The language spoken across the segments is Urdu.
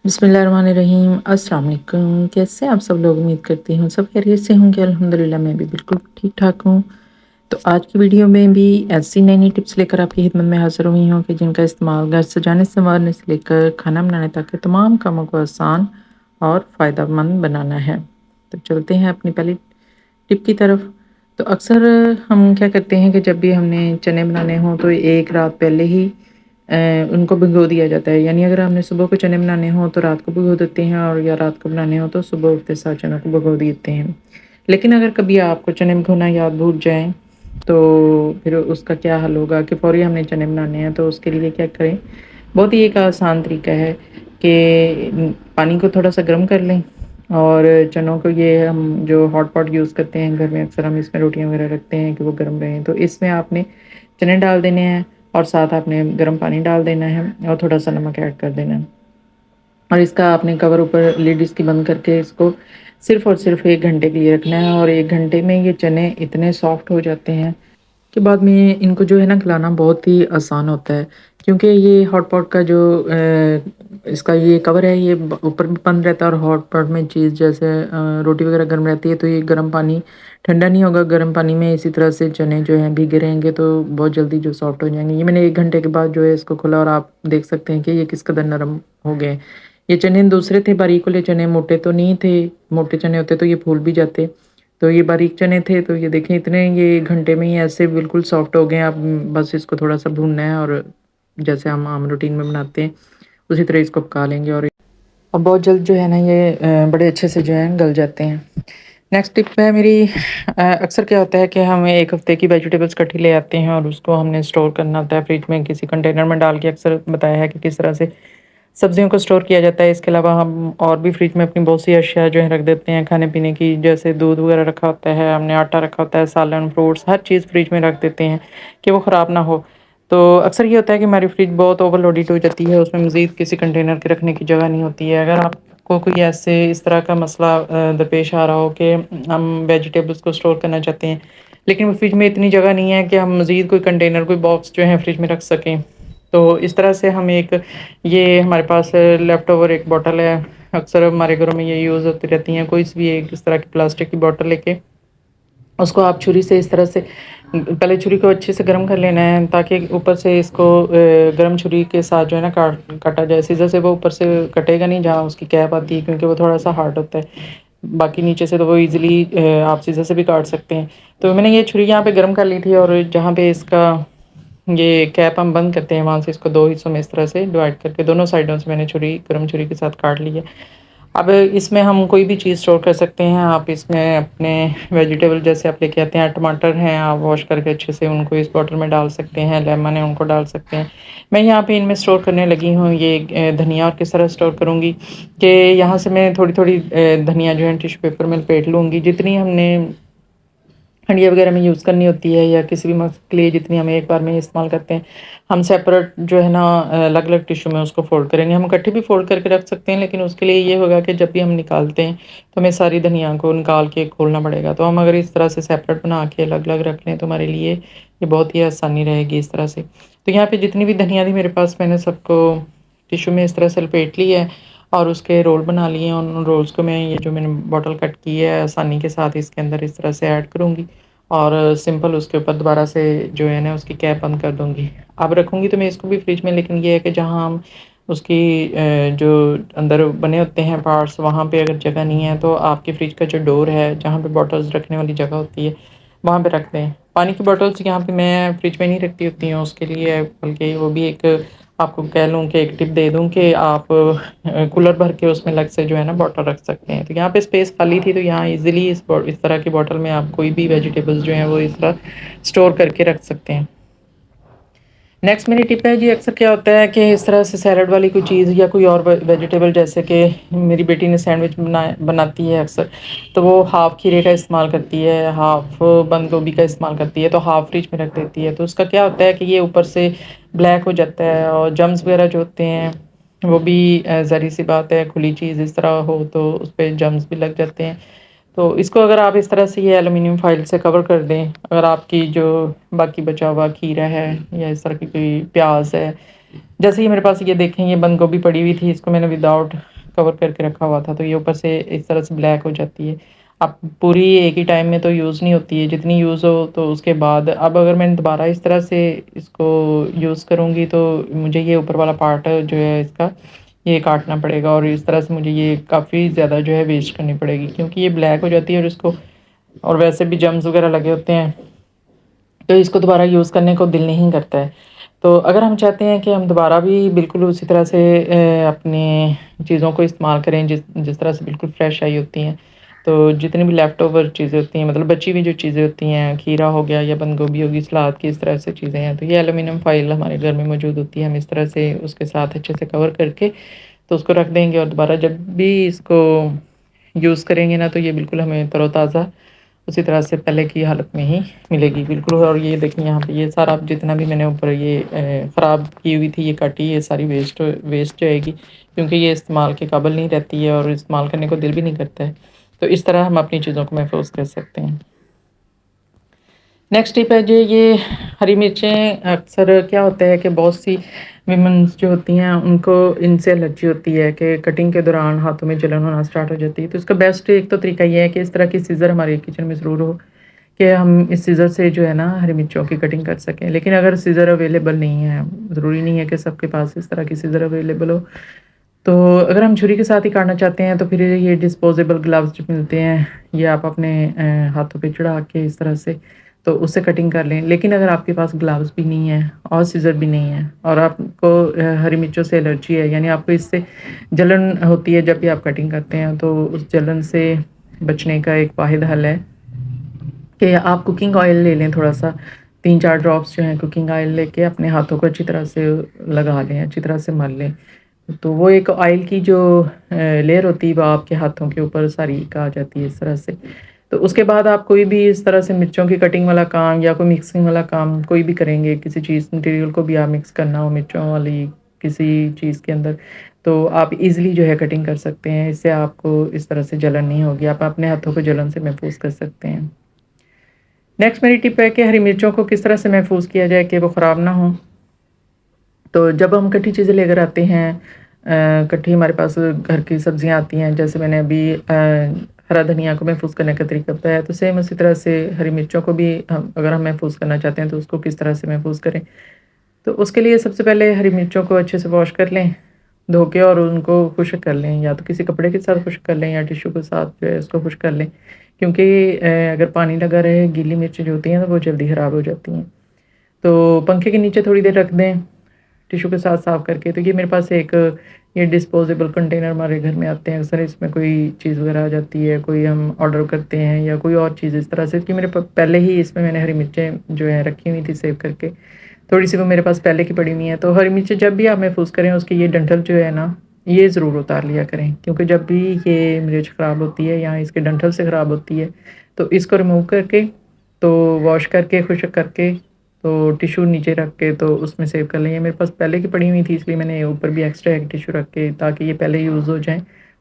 بسم اللہ الرحمن الرحیم۔ السلام علیکم، کیسے ہیں آپ سب لوگ؟ امید کرتی ہوں سب خیریت سے ہوں گے۔ الحمدللہ میں بھی بالکل ٹھیک ٹھاک ہوں۔ تو آج کی ویڈیو میں بھی ایسی نئی نئی ٹپس لے کر آپ کی خدمت میں حاضر ہوئی ہوں کہ جن کا استعمال گھر سجانے سنوارنے سے لے کر کھانا بنانے تک کے تمام کاموں کو آسان اور فائدہ مند بنانا ہے۔ تو چلتے ہیں اپنی پہلی ٹپ کی طرف۔ تو اکثر ہم کیا کرتے ہیں کہ جب بھی ہم نے چنے بنانے ہوں تو ایک رات پہلے ہی ان کو بھگو دیا جاتا ہے، یعنی اگر ہم نے صبح کو چنے بنانے ہوں تو رات کو بھگو دیتے ہیں، اور یا رات کو بنانے ہوں تو صبح اٹھتے ساتھ چنوں کو بھگو دیتے ہیں۔ لیکن اگر کبھی آپ کو چنے بھگونا یاد بھول جائیں تو پھر اس کا کیا حل ہوگا کہ فوری ہم نے چنے بنانے ہیں، تو اس کے لیے کیا کریں؟ بہت ہی ایک آسان طریقہ ہے کہ پانی کو تھوڑا سا گرم کر لیں، اور چنوں کو یہ ہم جو ہاٹ پاٹ یوز کرتے ہیں گھر میں، اکثر ہم اس میں روٹیاں وغیرہ رکھتے ہیں کہ وہ گرم رہیں، تو اس میں آپ نے چنے ڈال دینے ہیں اور ساتھ آپ نے گرم پانی ڈال دینا ہے اور تھوڑا سا نمک ایڈ کر دینا ہے، اور اس کا آپ نے کور اوپر لڈ اس کی بند کر کے اس کو صرف اور صرف 1 گھنٹے کے لیے رکھنا ہے۔ اور 1 گھنٹے میں یہ چنے اتنے سافٹ ہو جاتے ہیں کہ بعد میں ان کو جو ہے نا کھلانا بہت ہی آسان ہوتا ہے، کیونکہ یہ ہاٹ پاٹ کا جو اس کا یہ کور ہے یہ اوپر میں بند رہتا ہے، اور ہاٹ پاٹ میں چیز جیسے روٹی وغیرہ گرم رہتی ہے تو یہ گرم پانی ٹھنڈا نہیں ہوگا، گرم پانی میں اسی طرح سے چنے جو ہیں بھیگے رہیں گے تو بہت جلدی جو سافٹ ہو جائیں گے۔ یہ میں نے 1 گھنٹے کے بعد جو ہے اس کو کھولا اور آپ دیکھ سکتے ہیں کہ یہ کس قدر نرم ہو گئے۔ یہ چنے دوسرے تھے باریک والے چنے، موٹے تو نہیں تھے، موٹے چنے ہوتے تو یہ پھول بھی جاتے، تو یہ باریک چنے تھے، تو یہ دیکھیں اتنے یہ 1 گھنٹے میں ہی ایسے بالکل سافٹ ہو گئے ہیں۔ اب بس اس کو تھوڑا سا بھوننا ہے، اور جیسے ہم عام روٹین میں بناتے ہیں اسی طرح اس کو پکا لیں گے، اور اب بہت جلد جو ہے نا یہ بڑے اچھے سے جو ہے گل جاتے ہیں۔ نیکسٹ ٹپ ہے میری، اکثر کیا ہوتا ہے کہ ہم 1 ہفتے کی ویجیٹیبلس کٹھی لے آتے ہیں اور اس کو ہم نے اسٹور کرنا ہوتا ہے فریج میں کسی کنٹینر میں ڈال کے، اکثر بتایا ہے کہ کس طرح سے سبزیوں کو اسٹور کیا جاتا ہے۔ اس کے علاوہ ہم اور بھی فریج میں اپنی بہت سی اشیاء جو ہے رکھ دیتے ہیں کھانے پینے کی، جیسے دودھ وغیرہ رکھا ہوتا ہے، ہم نے آٹا رکھا ہوتا ہے، سالن، فروٹس، ہر چیز فریج میں رکھ دیتے ہیں کہ وہ خراب نہ ہو۔ تو اکثر یہ ہوتا ہے کہ ہماری فریج بہت اوور لوڈڈ ہو جاتی ہے، اس میں مزید کسی کنٹینر کے رکھنے کی جگہ نہیں ہوتی ہے۔ اگر آپ کو کوئی ایسے اس طرح کا مسئلہ درپیش آ رہا ہو کہ ہم ویجیٹیبلس کو اسٹور کرنا چاہتے ہیں لیکن وہ فریج میں اتنی جگہ نہیں ہے کہ ہم مزید کوئی کنٹینر، کوئی باکس جو ہے فریج میں رکھ سکیں، تو اس طرح سے ہم یہ ہمارے پاس لیفٹ اوور ایک بوٹل ہے، اکثر ہمارے گھروں میں یہ یوز ہوتی رہتی ہیں، کوئی بھی ایک اس طرح کی پلاسٹک کی بوٹل لے کے اس کو آپ چھری سے اس طرح سے پہلے چھری کو اچھے سے گرم کر لینا ہے تاکہ اوپر سے اس کو گرم چھری کے ساتھ جو ہے نا کاٹا جائے، سیزر سے وہ اوپر سے کٹے گا نہیں جہاں اس کی کیپ آتی ہے، کیونکہ وہ تھوڑا سا ہارڈ ہوتا ہے، باقی نیچے سے تو وہ ایزیلی آپ سیزر سے بھی کاٹ سکتے ہیں۔ تو میں نے یہ چھری یہاں پہ گرم کر لی تھی، اور جہاں پہ اس کا یہ کیپ ہم بند کرتے ہیں وہاں سے اس کو 2 حصوں میں اس طرح سے ڈیوائڈ کر کے دونوں سائڈوں سے میں نے گرم چھری کے ساتھ کاٹ لی ہے۔ اب اس میں ہم کوئی بھی چیز اسٹور کر سکتے ہیں، آپ اس میں اپنے ویجیٹیبل جیسے آپ لے کے آتے ہیں، ٹماٹر ہیں آپ واش کر کے اچھے سے ان کو اس بوٹل میں ڈال سکتے ہیں، لیمن ہے ان کو ڈال سکتے ہیں۔ میں یہاں پہ ان میں اسٹور کرنے لگی ہوں یہ دھنیا، اور کس طرح اسٹور کروں گی کہ یہاں سے میں تھوڑی تھوڑی دھنیا جو ہے ٹیشو پیپر میں لپیٹ لوں گی، جتنی ہم نے ہنڈیا وغیرہ میں یوز کرنی ہوتی ہے یا کسی بھی مقصد کے لیے جتنی ہمیں ایک بار میں استعمال کرتے ہیں، ہم سیپریٹ جو ہے نا الگ الگ ٹیشو میں اس کو فولڈ کریں گے۔ ہم اکٹھے بھی فولڈ کر کے رکھ سکتے ہیں، لیکن اس کے لیے یہ ہوگا کہ جب بھی ہم نکالتے ہیں تو ہمیں ساری دھنیا کو نکال کے کھولنا پڑے گا، تو ہم اگر اس طرح سے سیپریٹ بنا کے الگ الگ رکھ لیں تو ہمارے لیے یہ بہت ہی آسانی رہے گی اس طرح سے۔ تو یہاں پہ جتنی بھی دھنیا تھی میرے پاس، میں نے سب کو ٹیشو میں اس طرح سے لپیٹ لی ہے اور اس کے رول بنا لیے ہیں، ان رولز کو میں یہ جو میں نے بوٹل کٹ کی ہے آسانی کے ساتھ اس کے اندر اس طرح سے ایڈ کروں گی، اور سمپل اس کے اوپر دوبارہ سے جو ہے نا اس کی کیپ بند کر دوں گی۔ اب رکھوں گی تو میں اس کو بھی فریج میں، لیکن یہ ہے کہ جہاں ہم اس کی جو اندر بنے ہوتے ہیں پارٹس، وہاں پہ اگر جگہ نہیں ہے تو آپ کی فریج کا جو ڈور ہے جہاں پہ بوٹلز رکھنے والی جگہ ہوتی ہے وہاں پہ رکھ دیں۔ پانی کی بوٹلز یہاں پہ میں فریج میں نہیں رکھتی ہوتی ہوں، اس کے لیے بلکہ وہ بھی ایک آپ کو کہہ لوں کہ ایک ٹپ دے دوں کہ آپ کولر بھر کے اس میں الگ سے جو ہے نا بوٹل رکھ سکتے ہیں۔ تو یہاں پہ اسپیس خالی تھی تو یہاں ایزیلی اس طرح کی بوٹل میں آپ کوئی بھی ویجیٹیبلز جو ہیں وہ اس طرح اسٹور کر کے رکھ سکتے ہیں۔ نیکسٹ میری ٹپ ہے جی، اکثر کیا ہوتا ہے کہ اس طرح سے سیلڈ والی کوئی چیز یا کوئی اور ویجیٹیبل، جیسے کہ میری بیٹی نے سینڈوچ بناتی ہے اکثر، تو وہ ہاف کھیرے کا استعمال کرتی ہے، ہاف بند گوبھی کا استعمال کرتی ہے، تو ہاف فریج میں رکھ دیتی ہے، تو اس کا کیا ہوتا ہے کہ یہ اوپر سے بلیک ہو جاتا ہے، اور جمز وغیرہ جو ہوتے ہیں وہ بھی ظاہر سی بات ہے کھلی چیز اس طرح ہو تو اس پہ جمز بھی لگ جاتے ہیں۔ تو اس کو اگر آپ اس طرح سے یہ ایلومینیم فائل سے کور کر دیں، اگر آپ کی جو باقی بچا ہوا کھیرا ہے یا اس طرح کی کوئی پیاز ہے جیسے یہ میرے پاس یہ دیکھیں یہ بند گوبھی پڑی ہوئی تھی، اس کو میں نے وداؤٹ کور کر کے رکھا ہوا تھا، تو یہ اوپر سے اس طرح سے بلیک ہو جاتی ہے۔ اب پوری ایک ہی ٹائم میں تو یوز نہیں ہوتی ہے، جتنی یوز ہو تو اس کے بعد اب اگر میں دوبارہ اس طرح سے اس کو یوز کروں گی تو مجھے یہ اوپر والا پارٹ جو ہے اس کا یہ کاٹنا پڑے گا، اور اس طرح سے مجھے یہ کافی زیادہ جو ہے ویسٹ کرنی پڑے گی، کیونکہ یہ بلیک ہو جاتی ہے اور اس کو اور ویسے بھی جمز وغیرہ لگے ہوتے ہیں تو اس کو دوبارہ یوز کرنے کو دل نہیں کرتا ہے۔ تو اگر ہم چاہتے ہیں کہ ہم دوبارہ بھی بالکل اسی طرح سے اپنی چیزوں کو استعمال کریں جس طرح سے بالکل فریش آئی ہوتی ہیں، تو جتنی بھی لیفٹ اوور چیزیں ہوتی ہیں، مطلب بچی ہوئی جو چیزیں ہوتی ہیں، کھیرا ہو گیا یا بند گوبھی ہوگی، سلاد کی اس طرح سے چیزیں ہیں، تو یہ ایلومینیم فائل ہمارے گھر میں موجود ہوتی ہے، ہم اس طرح سے اس کے ساتھ اچھے سے کور کر کے تو اس کو رکھ دیں گے، اور دوبارہ جب بھی اس کو یوز کریں گے نا تو یہ بالکل ہمیں تر و تازہ اسی طرح سے پہلے کی حالت میں ہی ملے گی بالکل۔ اور یہ دیکھیں یہاں پہ یہ سارا جتنا بھی میں نے اوپر یہ خراب کی ہوئی تھی یہ کٹی، یہ ساری ویسٹ جائے گی، کیونکہ یہ استعمال کے قابل نہیں رہتی ہے اور استعمال کرنے کو دل بھی نہیں کرتا ہے۔ تو اس طرح ہم اپنی چیزوں کو محفوظ کر سکتے ہیں۔ نیکسٹ ٹپ ہے جی، یہ ہری مرچیں اکثر کیا ہوتا ہے کہ بہت سی ویمنس جو ہوتی ہیں ان کو ان سے الرجی ہوتی ہے کہ کٹنگ کے دوران ہاتھوں میں جلن ہونا سٹارٹ ہو جاتی ہے، تو اس کا بیسٹ ایک تو طریقہ یہ ہے کہ اس طرح کی سیزر ہمارے کچن میں ضرور ہو کہ ہم اس سیزر سے جو ہے نا ہری مرچوں کی کٹنگ کر سکیں۔ لیکن اگر سیزر اویلیبل نہیں ہے، ضروری نہیں ہے کہ سب کے پاس اس طرح کی سیزر اویلیبل ہو، تو اگر ہم چھری کے ساتھ ہی کاٹنا چاہتے ہیں تو پھر یہ ڈسپوزیبل گلوز جو ملتے ہیں یہ آپ اپنے ہاتھوں پہ چڑھا کے اس طرح سے تو اس سے کٹنگ کر لیں۔ لیکن اگر آپ کے پاس گلوز بھی نہیں ہے اور سیزر بھی نہیں ہے اور آپ کو ہری مرچوں سے الرجی ہے، یعنی آپ کو اس سے جلن ہوتی ہے جب بھی آپ کٹنگ کرتے ہیں، تو اس جلن سے بچنے کا ایک واحد حل ہے کہ آپ کوکنگ آئل لے لیں، تھوڑا سا 3-4 ڈراپس جو ہیں کوکنگ آئل لے کے اپنے ہاتھوں کو اچھی طرح سے لگا لیں، اچھی طرح سے مل لیں، تو وہ ایک آئل کی جو لیئر ہوتی ہے وہ آپ کے ہاتھوں کے اوپر ساری آ جاتی ہے اس طرح سے۔ تو اس کے بعد آپ کوئی بھی اس طرح سے مرچوں کی کٹنگ والا کام یا کوئی مکسنگ والا کام کوئی بھی کریں گے، کسی چیز مٹیریل کو بھی آپ مکس کرنا ہو مرچوں والی کسی چیز کے اندر، تو آپ ایزیلی جو ہے کٹنگ کر سکتے ہیں، اس سے آپ کو اس طرح سے جلن نہیں ہوگی، آپ اپنے ہاتھوں کو جلن سے محفوظ کر سکتے ہیں۔ نیکسٹ میری ٹپ ہے کہ ہری مرچوں کو کس طرح سے محفوظ کیا جائے کہ وہ خراب نہ ہوں۔ تو جب ہم کٹی چیزیں لے کر آتے ہیں، کٹی ہمارے پاس گھر کی سبزیاں آتی ہیں، جیسے میں نے ابھی ہرا دھنیا کو محفوظ کرنے کا طریقہ بتایا، تو سیم اسی طرح سے ہری مرچوں کو بھی اگر ہم محفوظ کرنا چاہتے ہیں تو اس کو کس طرح سے محفوظ کریں۔ تو اس کے لیے سب سے پہلے ہری مرچوں کو اچھے سے واش کر لیں دھو کے، اور ان کو خشک کر لیں، یا تو کسی کپڑے کے ساتھ خشک کر لیں یا ٹیشو کے ساتھ جو ہے اس کو خشک کر لیں، کیونکہ اگر پانی لگا رہے گیلی مرچیں جو ہوتی ہیں تو وہ جلدی خراب ہو جاتی ہیں۔ تو پنکھے کے نیچے تھوڑی دیر رکھ دیں ٹیشو کے ساتھ صاف کر کے۔ تو یہ میرے پاس ایک یہ ڈسپوزیبل کنٹینر ہمارے گھر میں آتے ہیں اکثر، اس میں کوئی چیز وغیرہ آ جاتی ہے، کوئی ہم آرڈر کرتے ہیں یا کوئی اور چیز اس طرح سے، کہ میرے پہلے ہی اس میں نے ہری مرچیں جو ہے رکھی ہوئی تھی سیو کر کے، تھوڑی سی وہ میرے پاس پہلے کی پڑی ہوئی ہیں۔ تو ہری مرچیں جب بھی آپ محفوظ کریں اس کی یہ ڈنٹل جو ہے نا یہ ضرور اتار لیا کریں، کیونکہ جب بھی یہ مرچ خراب ہوتی ہے یا اس کے ڈنٹل سے خراب ہوتی ہے تو اس کو ریموو کر کے تو واش کر کے خشک کر کے تو ٹیشو نیچے رکھ کے تو اس میں سیو کر لیں۔ یہ میرے پاس پہلے کی پڑی ہوئی تھی اس لیے میں نے اوپر بھی ایکسٹرا ایک ٹیشو رکھ کے، تاکہ یہ پہلے یوز ہو جائیں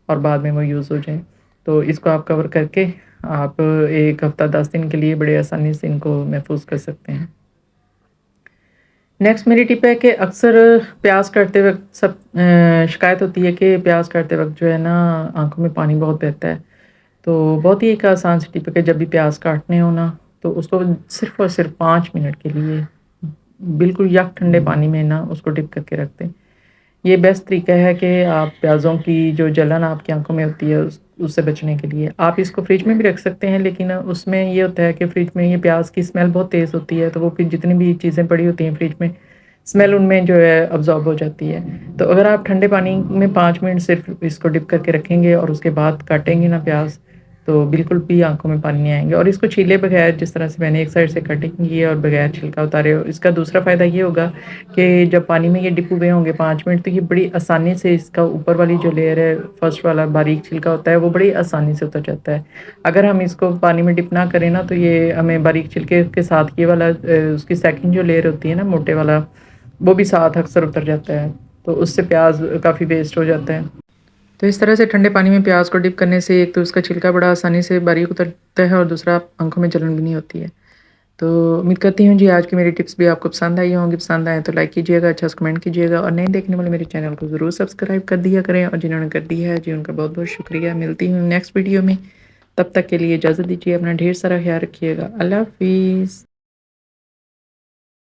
اور بعد میں وہ یوز ہو جائیں۔ تو اس کو آپ کور کر کے آپ ایک ہفتہ 10 دن کے لیے بڑے آسانی سے ان کو محفوظ کر سکتے ہیں۔ نیکسٹ میری ٹپ ہے کہ اکثر پیاز کاٹتے وقت شکایت ہوتی ہے کہ پیاز کاٹتے وقت جو ہے نا آنکھوں میں پانی بہت بہتا ہے۔ تو بہت ہی ایک آسان سی ٹپ ہے کہ جب بھی پیاز کاٹنے ہو نا تو اس کو صرف اور صرف 5 منٹ کے لیے بالکل یک ٹھنڈے پانی میں نا اس کو ڈپ کر کے رکھ دیں۔ یہ بیسٹ طریقہ ہے کہ آپ پیازوں کی جو جلن آپ کی آنکھوں میں ہوتی ہے اس سے بچنے کے لیے۔ آپ اس کو فریج میں بھی رکھ سکتے ہیں، لیکن اس میں یہ ہوتا ہے کہ فریج میں یہ پیاز کی اسمیل بہت تیز ہوتی ہے، تو وہ پھر جتنی بھی چیزیں پڑی ہوتی ہیں فریج میں اسمیل ان میں جو ہے ابزارب ہو جاتی ہے۔ تو اگر آپ ٹھنڈے پانی میں 5 منٹ صرف اس کو ڈپ کر کے رکھیں گے اور اس کے بعد کاٹیں گے نا پیاز، تو بالکل بھی آنکھوں میں پانی نہیں آئیں گے، اور اس کو چھیلے بغیر جس طرح سے میں نے ایک سائڈ سے کٹنگ کی ہے اور بغیر چھلکا اتارے، اس کا دوسرا فائدہ یہ ہوگا کہ جب پانی میں یہ ڈپ ہوئے ہوں گے 5 منٹ تو یہ بڑی آسانی سے اس کا اوپر والی جو لیئر ہے فرسٹ والا باریک چھلکا ہوتا ہے وہ بڑی آسانی سے اتر جاتا ہے۔ اگر ہم اس کو پانی میں ڈپ نہ کریں نا تو یہ ہمیں باریک چھلکے کے ساتھ یہ والا اس کی سیکنڈ جو لیئر ہوتی ہے نا موٹے والا وہ بھی ساتھ اکثر اتر جاتا ہے، تو اس سے پیاز کافی ویسٹ ہو جاتا ہے۔ تو اس طرح سے ٹھنڈے پانی میں پیاز کو ڈپ کرنے سے ایک تو اس کا چھلکا بڑا آسانی سے باریک اترتا ہے اور دوسرا آنکھوں میں جلن بھی نہیں ہوتی ہے۔ تو امید کرتی ہوں جی آج کی میری ٹپس بھی آپ کو پسند آئی ہوں گی. پسند آئیں تو لائک کیجیے گا، اچھا کمنٹ کیجیے گا، اور نئے دیکھنے والے میرے چینل کو ضرور سبسکرائب کر دیا کریں، اور جنہوں نے کر دیا ہے جی ان کا بہت بہت شکریہ. ملتی ہوں نیکسٹ ویڈیو میں، تب تک کے لیے اجازت دیجیے، اپنا ڈھیر سارا خیال رکھیے گا. اللہ حافظ.